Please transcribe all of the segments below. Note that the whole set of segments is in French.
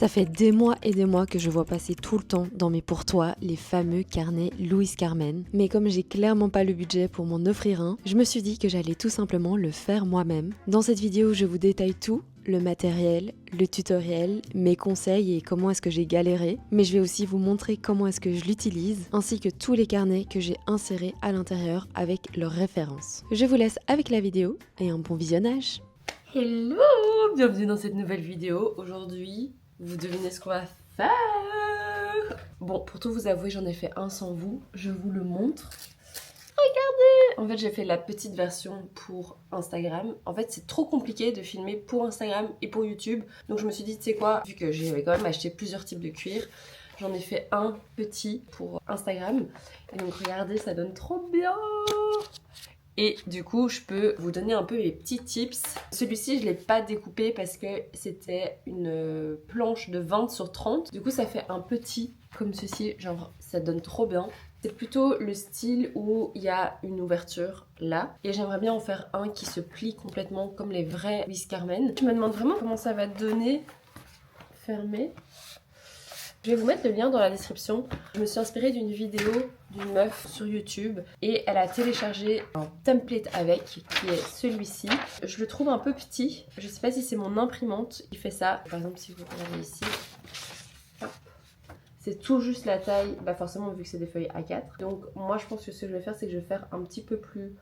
Ça fait des mois et des mois que je vois passer tout le temps dans mes pour toi les fameux carnets Louise Carmen. Mais comme j'ai clairement pas le budget pour m'en offrir un, je me suis dit que j'allais tout simplement le faire moi-même. Dans cette vidéo, je vous détaille tout, le matériel, le tutoriel, mes conseils et comment est-ce que j'ai galéré. Mais je vais aussi vous montrer comment est-ce que je l'utilise, ainsi que tous les carnets que j'ai insérés à l'intérieur avec leurs références. Je vous laisse avec la vidéo et un bon visionnage. Hello, bienvenue dans cette nouvelle vidéo. Aujourd'hui, vous devinez ce qu'on va faire. Bon, pour tout vous avouer, j'en ai fait un sans vous. Je vous le montre. Regardez! En fait, j'ai fait la petite version pour Instagram. En fait, c'est trop compliqué de filmer pour Instagram et pour YouTube. Donc je me suis dit, tu sais quoi, vu que j'avais quand même acheté plusieurs types de cuir, j'en ai fait un petit pour Instagram. Et donc regardez, ça donne trop bien! Et du coup, je peux vous donner un peu les petits tips. Celui-ci, je ne l'ai pas découpé parce que c'était une planche de 20 sur 30. Du coup, ça fait un petit comme ceci. Genre, ça donne trop bien. C'est plutôt le style où il y a une ouverture là. Et j'aimerais bien en faire un qui se plie complètement comme les vrais Louise Carmen. Je me demande vraiment comment ça va donner fermé. Je vais vous mettre le lien dans la description. Je me suis inspirée d'une vidéo d'une meuf sur YouTube et elle a téléchargé un template avec qui est celui-ci. Je le trouve un peu petit. Je sais pas si c'est mon imprimante qui fait ça. Par exemple, si vous regardez ici, c'est tout juste la taille, bah forcément vu que c'est des feuilles A4. Donc moi je pense que ce que je vais faire, c'est que je vais faire un petit peu plus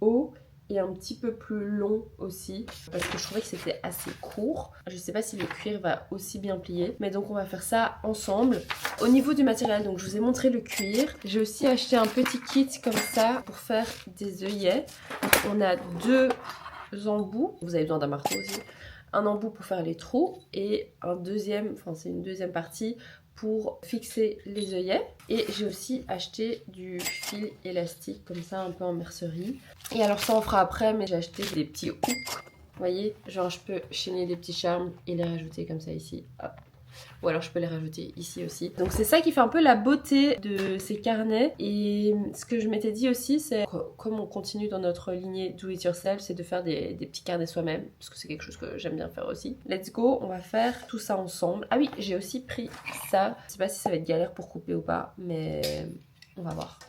haut et un petit peu plus long aussi parce que je trouvais que c'était assez court. Je sais pas si le cuir va aussi bien plier, mais donc on va faire ça ensemble. Au niveau du matériel, donc je vous ai montré le cuir. J'ai aussi acheté un petit kit comme ça pour faire des œillets. Donc, on a deux embouts, vous avez besoin d'un marteau aussi. Un embout pour faire les trous et un deuxième, enfin c'est une deuxième partie pour fixer les œillets. Et j'ai aussi acheté du fil élastique comme ça un peu en mercerie. Et alors ça on fera après, mais j'ai acheté des petits hooks. Vous voyez, genre je peux chaîner des petits charmes et les rajouter comme ça ici. Hop. Ou alors je peux les rajouter ici aussi. Donc c'est ça qui fait un peu la beauté de ces carnets. Et ce que je m'étais dit aussi, c'est comme on continue dans notre lignée do it yourself, c'est de faire des petits carnets soi-même. Parce que c'est quelque chose que j'aime bien faire aussi. Let's go, on va faire tout ça ensemble. Ah oui, j'ai aussi pris ça. Je sais pas si ça va être galère pour couper ou pas, mais on va voir.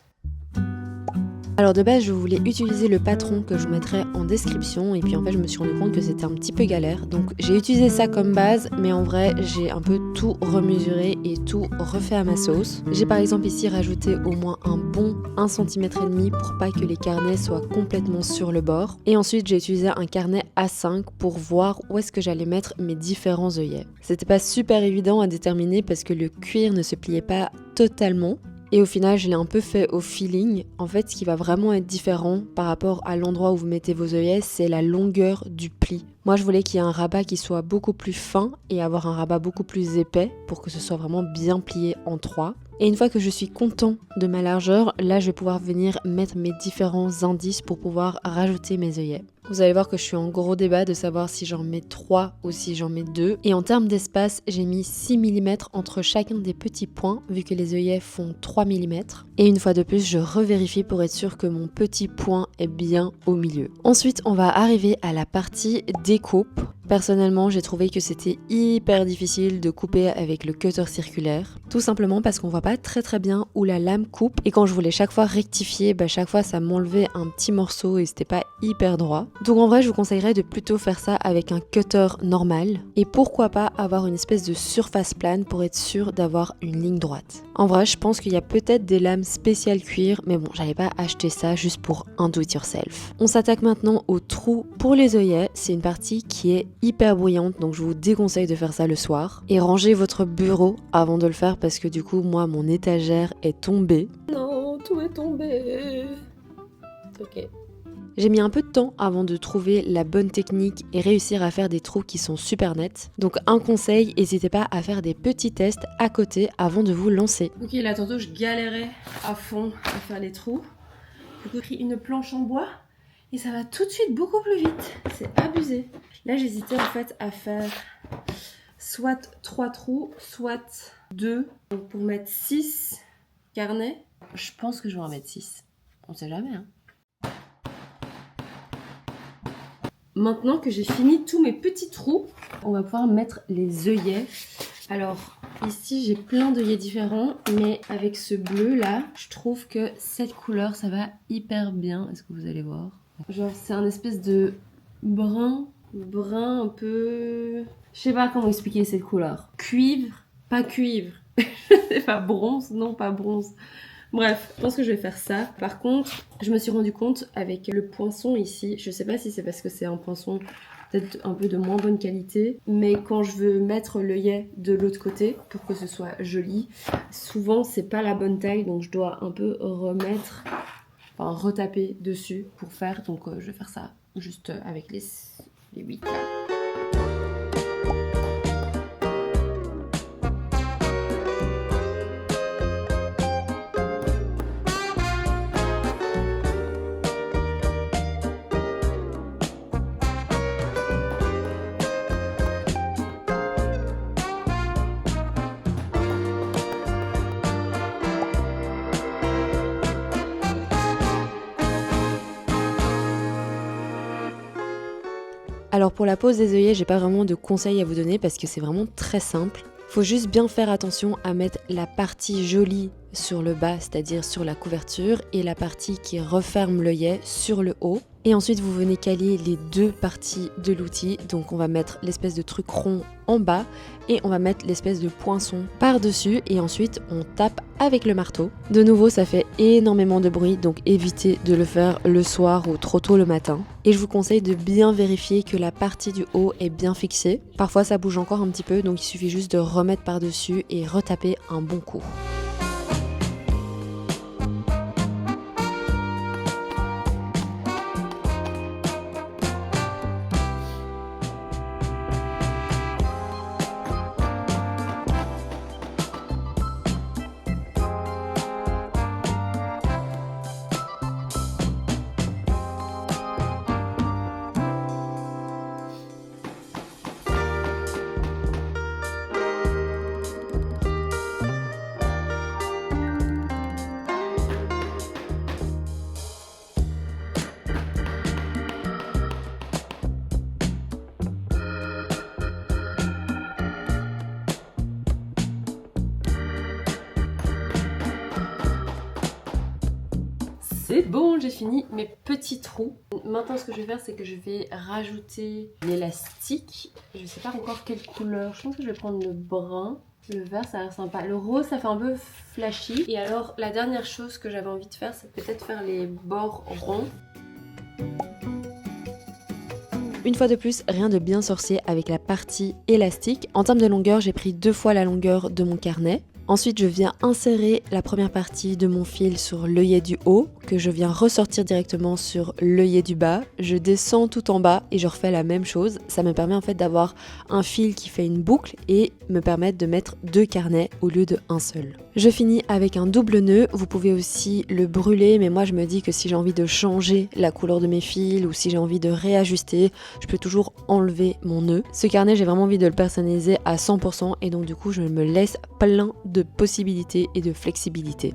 Alors de base, je voulais utiliser le patron que je vous mettrai en description et puis en fait je me suis rendu compte que c'était un petit peu galère. Donc j'ai utilisé ça comme base, mais en vrai j'ai un peu tout remesuré et tout refait à ma sauce. J'ai par exemple ici rajouté au moins un bon 1,5 cm pour pas que les carnets soient complètement sur le bord. Et ensuite j'ai utilisé un carnet A5 pour voir où est-ce que j'allais mettre mes différents œillets. C'était pas super évident à déterminer parce que le cuir ne se pliait pas totalement. Et au final, je l'ai un peu fait au feeling. En fait, ce qui va vraiment être différent par rapport à l'endroit où vous mettez vos œillets, c'est la longueur du pli. Moi, je voulais qu'il y ait un rabat qui soit beaucoup plus fin et avoir un rabat beaucoup plus épais pour que ce soit vraiment bien plié en trois. Et une fois que je suis content de ma largeur, là, je vais pouvoir venir mettre mes différents indices pour pouvoir rajouter mes œillets. Vous allez voir que je suis en gros débat de savoir si j'en mets 3 ou si j'en mets 2. Et en termes d'espace, j'ai mis 6 mm entre chacun des petits points, vu que les œillets font 3 mm. Et une fois de plus, je revérifie pour être sûr que mon petit point est bien au milieu. Ensuite, on va arriver à la partie découpe. Personnellement, j'ai trouvé que c'était hyper difficile de couper avec le cutter circulaire. Tout simplement parce qu'on voit pas très bien où la lame coupe. Et quand je voulais chaque fois rectifier, chaque fois ça m'enlevait un petit morceau et c'était pas hyper droit. Donc en vrai, je vous conseillerais de plutôt faire ça avec un cutter normal. Et pourquoi pas avoir une espèce de surface plane pour être sûr d'avoir une ligne droite. En vrai, je pense qu'il y a peut-être des lames spéciales cuir, mais bon, j'allais pas acheter ça juste pour un do it yourself. On s'attaque maintenant au trou pour les œillets. C'est une partie qui est hyper bruyante, donc je vous déconseille de faire ça le soir. Et rangez votre bureau avant de le faire parce que du coup, moi, mon étagère est tombée. Non, tout est tombé. Ok. J'ai mis un peu de temps avant de trouver la bonne technique et réussir à faire des trous qui sont super nets. Donc un conseil, n'hésitez pas à faire des petits tests à côté avant de vous lancer. Ok, là tantôt je galérais à fond à faire les trous. J'ai pris une planche en bois et ça va tout de suite beaucoup plus vite. C'est abusé. Là j'hésitais en fait à faire soit 3 trous, soit 2. Donc pour mettre 6 carnets, je pense que je vais en mettre 6. On sait jamais hein. Maintenant que j'ai fini tous mes petits trous, on va pouvoir mettre les œillets. Alors ici j'ai plein d'œillets différents, mais avec ce bleu là, je trouve que cette couleur ça va hyper bien. Est-ce que vous allez voir? Genre c'est un espèce de brun un peu... Je sais pas comment expliquer cette couleur. Cuivre, pas cuivre. C'est pas bronze, non pas bronze. Bref, je pense que je vais faire ça. Par contre, je me suis rendu compte avec le poinçon ici, je sais pas si c'est parce que c'est un poinçon peut-être un peu de moins bonne qualité, mais quand je veux mettre l'œillet de l'autre côté pour que ce soit joli, souvent c'est pas la bonne taille, donc je dois un peu retaper dessus pour faire, donc je vais faire ça juste avec les 8 là. Alors pour la pose des œillets, j'ai pas vraiment de conseils à vous donner parce que c'est vraiment très simple. Faut juste bien faire attention à mettre la partie jolie sur le bas, c'est-à-dire sur la couverture, et la partie qui referme l'œillet sur le haut. Et ensuite vous venez caler les deux parties de l'outil, donc on va mettre l'espèce de truc rond en bas et on va mettre l'espèce de poinçon par-dessus et ensuite on tape avec le marteau. De nouveau ça fait énormément de bruit, donc évitez de le faire le soir ou trop tôt le matin. Et je vous conseille de bien vérifier que la partie du haut est bien fixée. Parfois ça bouge encore un petit peu, donc il suffit juste de remettre par-dessus et retaper un bon coup. C'est bon, j'ai fini mes petits trous. Maintenant, ce que je vais faire, c'est que je vais rajouter l'élastique. Je sais pas encore quelle couleur. Je pense que je vais prendre le brun. Le vert, ça a l'air sympa. Le rose, ça fait un peu flashy. Et alors, la dernière chose que j'avais envie de faire, c'est peut-être faire les bords ronds. Une fois de plus, rien de bien sorcier avec la partie élastique. En termes de longueur, j'ai pris 2 fois la longueur de mon carnet. Ensuite, je viens insérer la première partie de mon fil sur l'œillet du haut, que je viens ressortir directement sur l'œillet du bas. Je descends tout en bas et je refais la même chose. Ça me permet en fait d'avoir un fil qui fait une boucle et me permettre de mettre 2 carnets au lieu de un seul. Je finis avec un double nœud. Vous pouvez aussi le brûler, mais moi je me dis que si j'ai envie de changer la couleur de mes fils ou si j'ai envie de réajuster, je peux toujours enlever mon nœud. Ce carnet, j'ai vraiment envie de le personnaliser à 100% et donc du coup, je me laisse plein de possibilités et de flexibilité.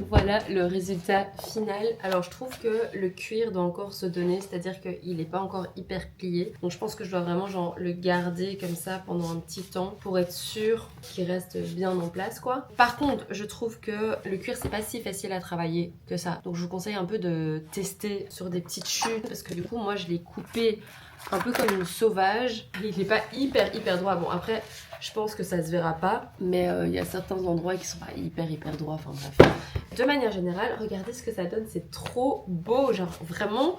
Voilà le résultat final. Alors je trouve que le cuir doit encore se donner, c'est-à-dire qu'il n'est pas encore hyper plié. Donc je pense que je dois vraiment genre le garder comme ça pendant un petit temps pour être sûr qu'il reste bien en place quoi. Par contre, je trouve que le cuir c'est pas si facile à travailler que ça. Donc je vous conseille un peu de tester sur des petites chutes parce que du coup moi je l'ai coupé un peu comme une sauvage. Il n'est pas hyper droit. Bon, après, je pense que ça se verra pas, mais il y a certains endroits qui sont pas hyper droits. Enfin bref. De manière générale, regardez ce que ça donne. C'est trop beau. Genre vraiment,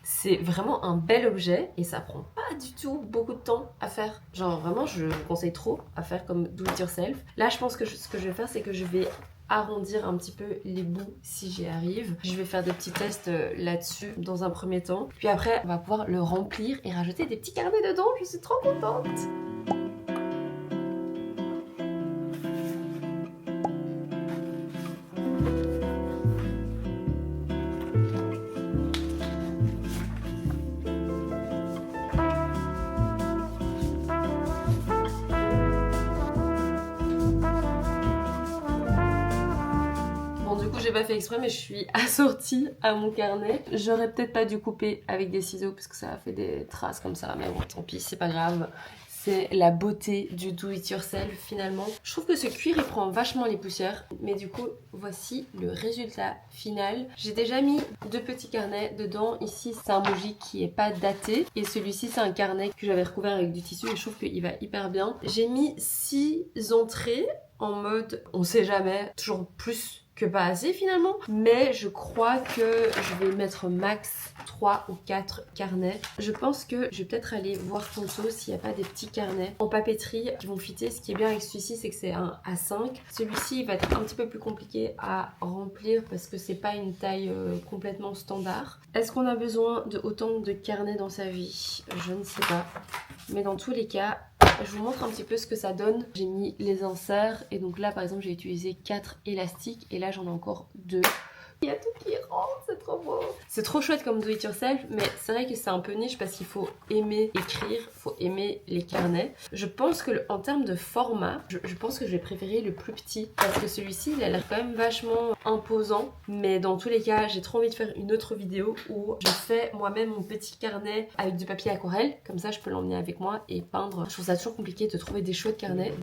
c'est vraiment un bel objet et ça prend pas du tout beaucoup de temps à faire. Genre vraiment, je vous conseille trop à faire comme do it yourself. Là, je pense que ce que je vais faire, c'est que je vais arrondir un petit peu les bouts si j'y arrive. Je vais faire des petits tests là-dessus dans un premier temps. Puis après, on va pouvoir le remplir et rajouter des petits carnets dedans. Je suis trop contente. J'ai pas fait exprès mais je suis assortie à mon carnet. J'aurais peut-être pas dû couper avec des ciseaux parce que ça a fait des traces comme ça, mais bon tant pis, c'est pas grave. C'est la beauté du do it yourself finalement. Je trouve que ce cuir il prend vachement les poussières, mais du coup voici le résultat final. J'ai déjà mis 2 petits carnets dedans. Ici c'est un moji qui est pas daté et celui-ci c'est un carnet que j'avais recouvert avec du tissu et je trouve qu'il va hyper bien. J'ai mis 6 entrées en mode on sait jamais, toujours plus que pas assez finalement, mais je crois que je vais mettre max 3 ou 4 carnets. Je pense que je vais peut-être aller voir tantôt s'il n'y a pas des petits carnets en papeterie qui vont fitter. Ce qui est bien avec celui-ci, c'est que c'est un A5. Celui-ci va être un petit peu plus compliqué à remplir parce que c'est pas une taille complètement standard. Est-ce qu'on a besoin de autant de carnets dans sa vie? Je ne sais pas. Mais dans tous les cas, je vous montre un petit peu ce que ça donne. J'ai mis les inserts et donc là par exemple j'ai utilisé 4 élastiques et là j'en ai encore 2. Il y a tout qui rentre, c'est trop beau. C'est trop chouette comme do it yourself, mais c'est vrai que c'est un peu niche parce qu'il faut aimer écrire, il faut aimer les carnets. Je pense que en termes de format, je pense que je vais préférer le plus petit parce que celui-ci il a l'air quand même vachement imposant. Mais dans tous les cas, j'ai trop envie de faire une autre vidéo où je fais moi-même mon petit carnet avec du papier aquarelle. Comme ça je peux l'emmener avec moi et peindre. Je trouve ça toujours compliqué de trouver des chouettes carnets.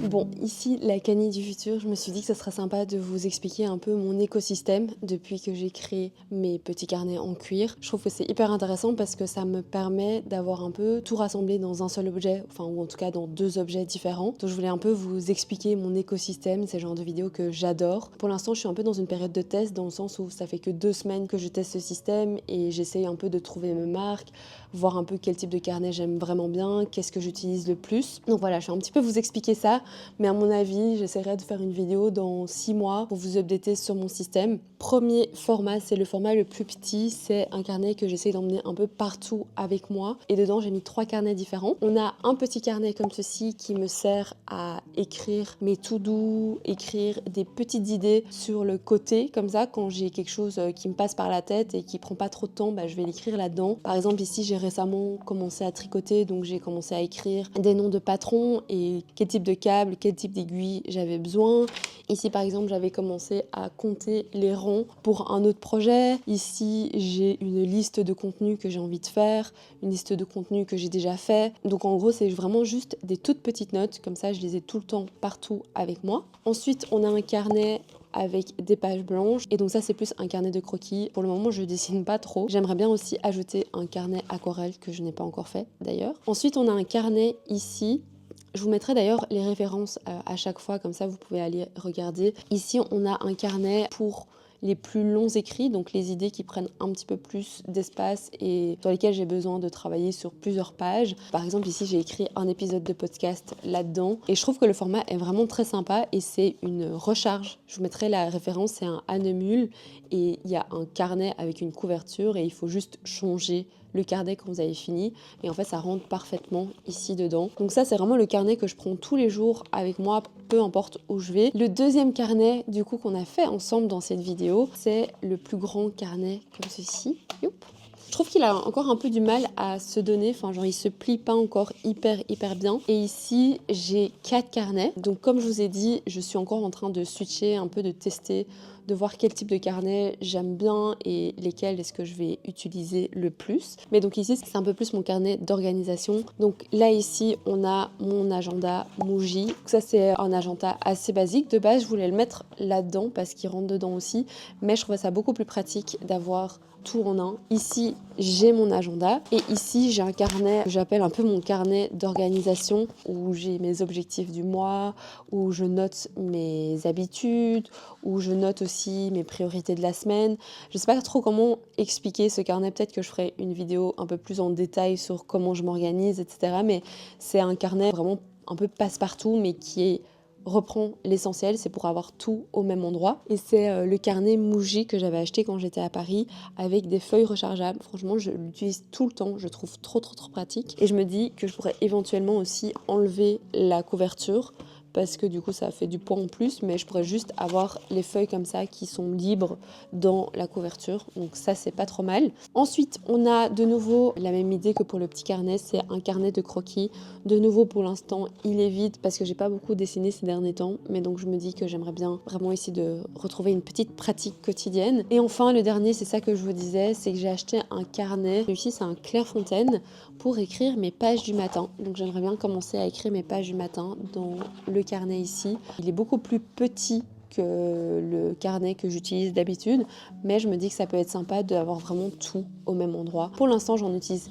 Bon, ici, la Cani du futur, je me suis dit que ça serait sympa de vous expliquer un peu mon écosystème depuis que j'ai créé mes petits carnets en cuir. Je trouve que c'est hyper intéressant parce que ça me permet d'avoir un peu tout rassemblé dans un seul objet, enfin ou en tout cas dans 2 objets différents. Donc je voulais un peu vous expliquer mon écosystème, c'est le genre de vidéo que j'adore. Pour l'instant, je suis un peu dans une période de test dans le sens où ça fait que 2 semaines que je teste ce système et j'essaye un peu de trouver mes marques, voir un peu quel type de carnet j'aime vraiment bien, qu'est-ce que j'utilise le plus. Donc voilà, je vais un petit peu vous expliquer ça. Mais à mon avis, j'essaierai de faire une vidéo dans 6 mois pour vous updater sur mon système. Premier format, c'est le format le plus petit. C'est un carnet que j'essaie d'emmener un peu partout avec moi. Et dedans, j'ai mis 3 carnets différents. On a un petit carnet comme ceci qui me sert à écrire mes to-do, écrire des petites idées sur le côté. Comme ça, quand j'ai quelque chose qui me passe par la tête et qui prend pas trop de temps, je vais l'écrire là-dedans. Par exemple, ici, j'ai récemment commencé à tricoter. Donc, j'ai commencé à écrire des noms de patrons et quel type de câble, quel type d'aiguille j'avais besoin. Ici par exemple j'avais commencé à compter les rangs pour un autre projet. Ici j'ai une liste de contenus que j'ai envie de faire, une liste de contenus que j'ai déjà fait. Donc en gros c'est vraiment juste des toutes petites notes, comme ça je les ai tout le temps partout avec moi. Ensuite on a un carnet avec des pages blanches et donc ça c'est plus un carnet de croquis. Pour le moment je dessine pas trop. J'aimerais bien aussi ajouter un carnet aquarelle que je n'ai pas encore fait d'ailleurs. Ensuite on a un carnet ici. Je vous mettrai d'ailleurs les références à chaque fois, comme ça vous pouvez aller regarder. Ici, on a un carnet pour les plus longs écrits, donc les idées qui prennent un petit peu plus d'espace et sur lesquelles j'ai besoin de travailler sur plusieurs pages. Par exemple, ici, j'ai écrit un épisode de podcast là-dedans et je trouve que le format est vraiment très sympa et c'est une recharge. Je vous mettrai la référence, c'est un Hanemul et il y a un carnet avec une couverture et il faut juste changer le carnet quand vous avez fini et en fait ça rentre parfaitement ici dedans. Donc ça c'est vraiment le carnet que je prends tous les jours avec moi, peu importe où je vais. Le deuxième carnet du coup qu'on a fait ensemble dans cette vidéo, c'est le plus grand carnet comme ceci. Youp. Je trouve qu'il a encore un peu du mal à se donner, enfin genre il se plie pas encore hyper bien. Et ici j'ai 4 carnets, donc comme je vous ai dit, je suis encore en train de switcher, un peu de tester de voir quel type de carnet j'aime bien et lesquels est-ce que je vais utiliser le plus. Mais donc ici, c'est un peu plus mon carnet d'organisation. Donc là, ici, on a mon agenda Muji. Ça, c'est un agenda assez basique. De base, je voulais le mettre là-dedans parce qu'il rentre dedans aussi. Mais je trouvais ça beaucoup plus pratique d'avoir tout en un. Ici, j'ai mon agenda et ici, j'ai un carnet que j'appelle un peu mon carnet d'organisation où j'ai mes objectifs du mois, où je note mes habitudes, où je note aussi mes priorités de la semaine. Je sais pas trop comment expliquer ce carnet. Peut-être que je ferai une vidéo un peu plus en détail sur comment je m'organise, etc. Mais c'est un carnet vraiment un peu passe-partout, mais qui reprend l'essentiel, c'est pour avoir tout au même endroit. Et c'est le carnet Muji que j'avais acheté quand j'étais à Paris avec des feuilles rechargeables. Franchement, je l'utilise tout le temps, je trouve trop pratique. Et je me dis que je pourrais éventuellement aussi enlever la couverture parce que du coup ça fait du poids en plus, mais je pourrais juste avoir les feuilles comme ça qui sont libres dans la couverture, donc ça c'est pas trop mal. Ensuite on a de nouveau la même idée que pour le petit carnet, c'est un carnet de croquis. De nouveau pour l'instant il est vide parce que j'ai pas beaucoup dessiné ces derniers temps, mais donc je me dis que j'aimerais bien vraiment essayer de retrouver une petite pratique quotidienne. Et enfin le dernier, c'est ça que je vous disais, c'est que j'ai acheté un carnet, ici c'est un Clairefontaine, pour écrire mes pages du matin. Donc j'aimerais bien commencer à écrire mes pages du matin dans le carnet ici. Il est beaucoup plus petit que le carnet que j'utilise d'habitude, mais je me dis que ça peut être sympa d'avoir vraiment tout au même endroit. Pour l'instant, j'en utilise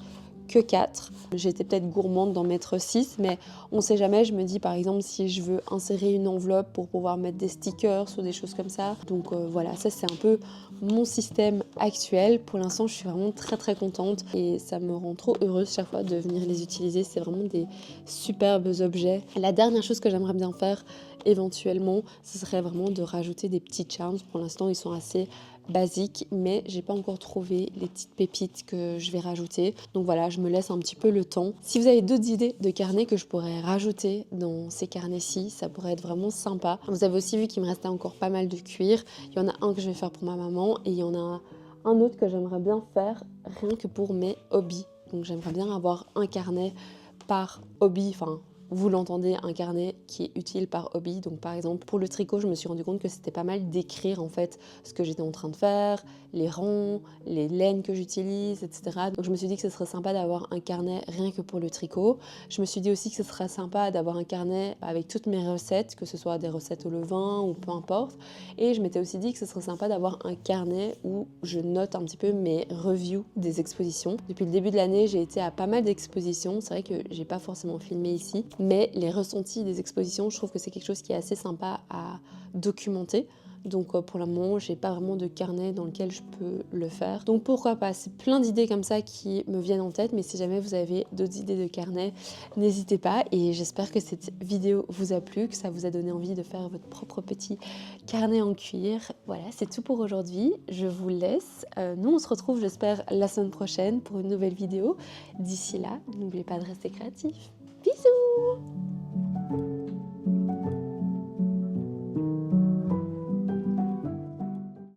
que 4. J'étais peut-être gourmande d'en mettre 6, mais on sait jamais. Je me dis par exemple si je veux insérer une enveloppe pour pouvoir mettre des stickers ou des choses comme ça. Donc voilà, ça c'est un peu mon système actuel. Pour l'instant, je suis vraiment très contente et ça me rend trop heureuse chaque fois de venir les utiliser. C'est vraiment des superbes objets. La dernière chose que j'aimerais bien faire éventuellement, ce serait vraiment de rajouter des petits charms. Pour l'instant, ils sont assez basiques, mais j'ai pas encore trouvé les petites pépites que je vais rajouter. Donc voilà, je me laisse un petit peu le temps. Si vous avez d'autres idées de carnets que je pourrais rajouter dans ces carnets-ci, ça pourrait être vraiment sympa. Vous avez aussi vu qu'il me restait encore pas mal de cuir. Il y en a un que je vais faire pour ma maman et il y en a un autre que j'aimerais bien faire rien que pour mes hobbies. Donc j'aimerais bien avoir un carnet par hobby, enfin vous l'entendez, un carnet qui est utile par hobby. Donc par exemple pour le tricot, je me suis rendu compte que c'était pas mal d'écrire en fait ce que j'étais en train de faire, les rangs, les laines que j'utilise, etc. Donc je me suis dit que ce serait sympa d'avoir un carnet rien que pour le tricot. Je me suis dit aussi que ce serait sympa d'avoir un carnet avec toutes mes recettes, que ce soit des recettes au levain ou peu importe. Et je m'étais aussi dit que ce serait sympa d'avoir un carnet où je note un petit peu mes reviews des expositions. Depuis le début de l'année, j'ai été à pas mal d'expositions. C'est vrai que j'ai pas forcément filmé ici, mais les ressentis des expositions, je trouve que c'est quelque chose qui est assez sympa à documenter. Donc pour le moment, j'ai pas vraiment de carnet dans lequel je peux le faire. Donc pourquoi pas, c'est plein d'idées comme ça qui me viennent en tête, mais si jamais vous avez d'autres idées de carnet, n'hésitez pas. Et j'espère que cette vidéo vous a plu, que ça vous a donné envie de faire votre propre petit carnet en cuir. Voilà, c'est tout pour aujourd'hui. Je vous laisse. Nous, on se retrouve, j'espère, la semaine prochaine pour une nouvelle vidéo. D'ici là, n'oubliez pas de rester créatif. Bisous!